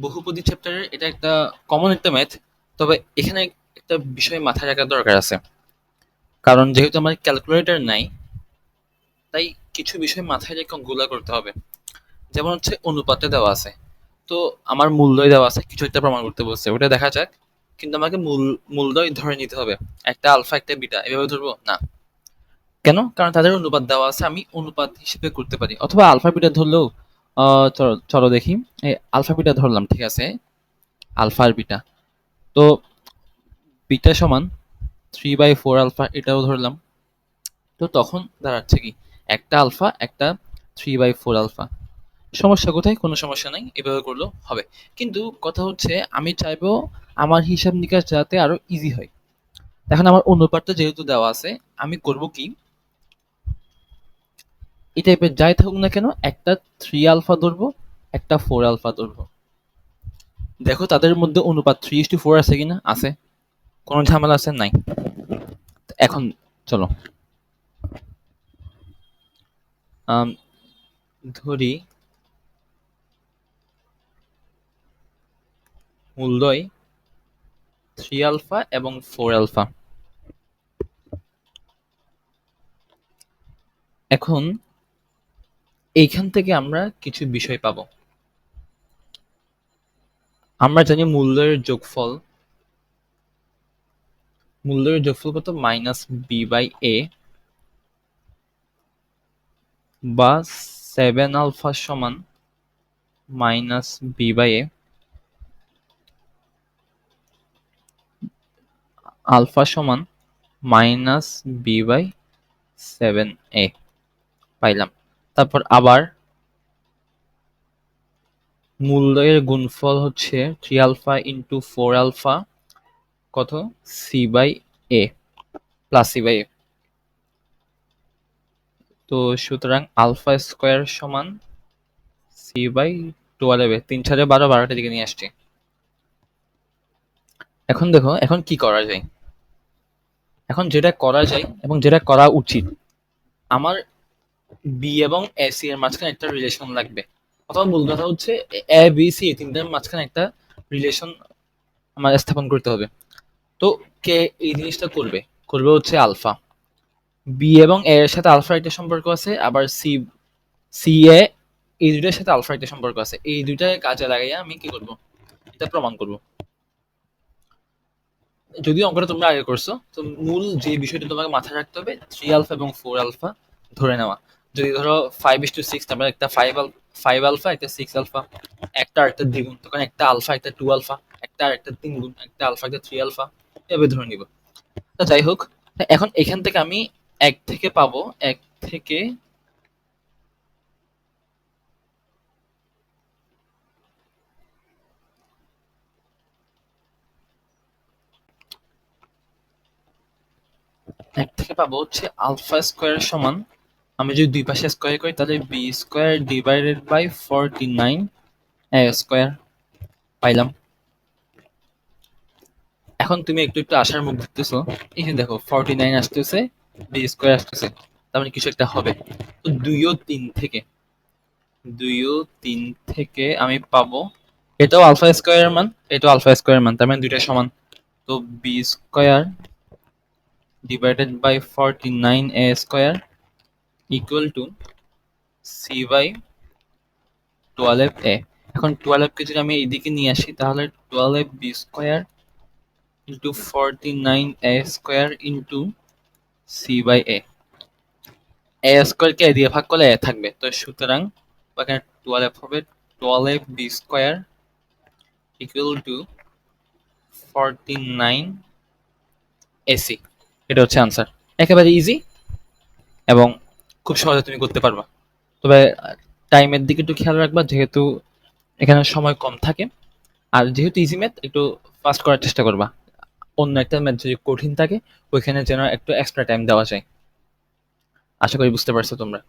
বহুপদী চ্যাপ্টারের এটা একটা কমন একটা ম্যাথ। তবে এখানে একটা বিষয় মাথায় রাখার দরকার আছে, কারণ যেহেতু আমার ক্যালকুলেটর নাই, তাই কিছু বিষয় মাথায় রেখে অঙ্কগুলো করতে হবে। যেমন হচ্ছে অনুপাতে দেওয়া আছে, তো আমার মূল্যই দেওয়া আছে, কিছু একটা প্রমাণ করতে বলছে, ওটা দেখা যাক। কিন্তু আমাকে মূল্যই ধরে নিতে হবে। একটা আলফা একটা বিটা এভাবে ধরবো না। কেন? কারণ তাদের অনুপাত দেওয়া আছে, আমি অনুপাত হিসেবে করতে পারি, অথবা আলফা বিটা ধরলেও চলো চলো দেখি। এই আলফা বিটা ধরলাম, ঠিক আছে। আলফা আর বিটা, তো বিটা সমান 3/4 আলফা, এটাও ধরলাম। তো তখন দাঁড়াচ্ছে কি, একটা আলফা একটা 3/4 আলফা। সমস্যা কোথায়? কোনো সমস্যা নাই, এভাবে করলেও হবে। কিন্তু কথা হচ্ছে আমি চাইবো আমার হিসাব নিকাশ যাতে আরো ইজি হয়। এখন আমার অনুপাতটা যেহেতু দেওয়া আছে, আমি করব কি, এই টাইপের যাই থাকুক না কেন, একটা 3 আলফা ধরবো, একটা 4 আলফা ধরবো। দেখো তাদের মধ্যে অনুপাত 3:4 আছে কিনা, আছে। কোনো ঝামেলা আছে? নাই। এখন চলো আম, ধরি মূল্যই 3 আলফা এবং 4 আলফা। এখন এইখান থেকে আমরা কিছু বিষয় পাবো। আমরা জানি মূল্যের যোগফল কত, -b/a, বা 7 আলফা সমান -b/a, আলফা সমান -b/7a পাইলাম। তারপর আবার মূল্যের গুণফল হচ্ছে 3 আলফা ইন্টু 4 আলফা, কত, c/a, প্লাস c/a। তো সুতরাং আলফা স্কোয়ার সমান c/12, 3 4 12, 12টার দিকে নিয়ে আসছি। এখন দেখো, এখন কি করা যায়। এখন যেটা করা যায় এবং যেটা করা উচিত, আমার বি এবং এ সি এর মাঝখানে একটা রিলেশন লাগবে। অথবা মূল কথা হচ্ছে এ বি সি এই তিনটার মাঝখানে একটা রিলেশন আমার স্থাপন করতে হবে। তো কে এই জিনিসটা করবে? করবে হচ্ছে আলফা। বি এবং এ এর সাথে আলফার একটা সম্পর্ক আছে, আবার সি সি এ এই দুইটার সাথে আলফার একটা সম্পর্ক আছে। এই দুইটাকে কাজে লাগাইয়া আমি কি করব, এটা প্রমাণ করব। যদিও অঙ্কটা তোমরা আগে করছো, তো মূল যে বিষয়টা তোমাকে মাথায় রাখতে হবে, 3 আলফা এবং 4 আলফা ধরে নেওয়া। যদি ধরো 5:6, তারপরে একটা 5 আলফা একটা 6 আলফা, একটা আর একটা দ্বিগুণ, তখন একটা আলফা একটা 2 আলফা, একটা আর একটা 3 গুণ, একটা আলফা একটা 3 আলফা, এভাবে ধরে নিব। তো যাই হোক, এখন এখান থেকে আমি এক থেকে পাবো, এক থেকে পাবো হচ্ছে আলফা স্কোয়ার সমান, আমি যদি দুই পাশে স্কোয়ার করি তাহলে b² / 49 a² পাইলাম। এখন তুমি একটু একটু আশার মুখ দেখতেছো, এই যে দেখো 49 আসতেছে, b² আসতেছে, তার মানে কিছু একটা হবে। তো 2 ও 3 থেকে আমি পাবো, এটাও আলফা স্কোয়ারের মান, এটাও আলফা স্কোয়ারের মান, তার মানে দুইটা সমান। তো b² / 49 a² equal to c/12a। এখন 12 কে যদি আমি এইদিকে নিয়ে আসি, তাহলে 12b² into 49a² into c/a। a² K a দিয়ে ভাগ করলে a থাকবে, তো সুতরাং এখানে 12 হবে, 12b² ইকুয়াল টু 49ac। এটা হচ্ছে আনসার। একেবারে ইজি এবং খুব সহজে তুমি করতে পারবা। তবে টাইমের দিকে একটু খেয়াল রাখবা, যেহেতু এখানে সময় কম থাকে। আর যেহেতু ইজি ম্যাথ, একটু ফাস্ট করার চেষ্টা করবা। অন্য একটা ম্যাথ যদি কঠিন থাকে, ওইখানে যেন একটু এক্সট্রা টাইম দেওয়া যায়। আশা করি বুঝতে পারছো তোমরা।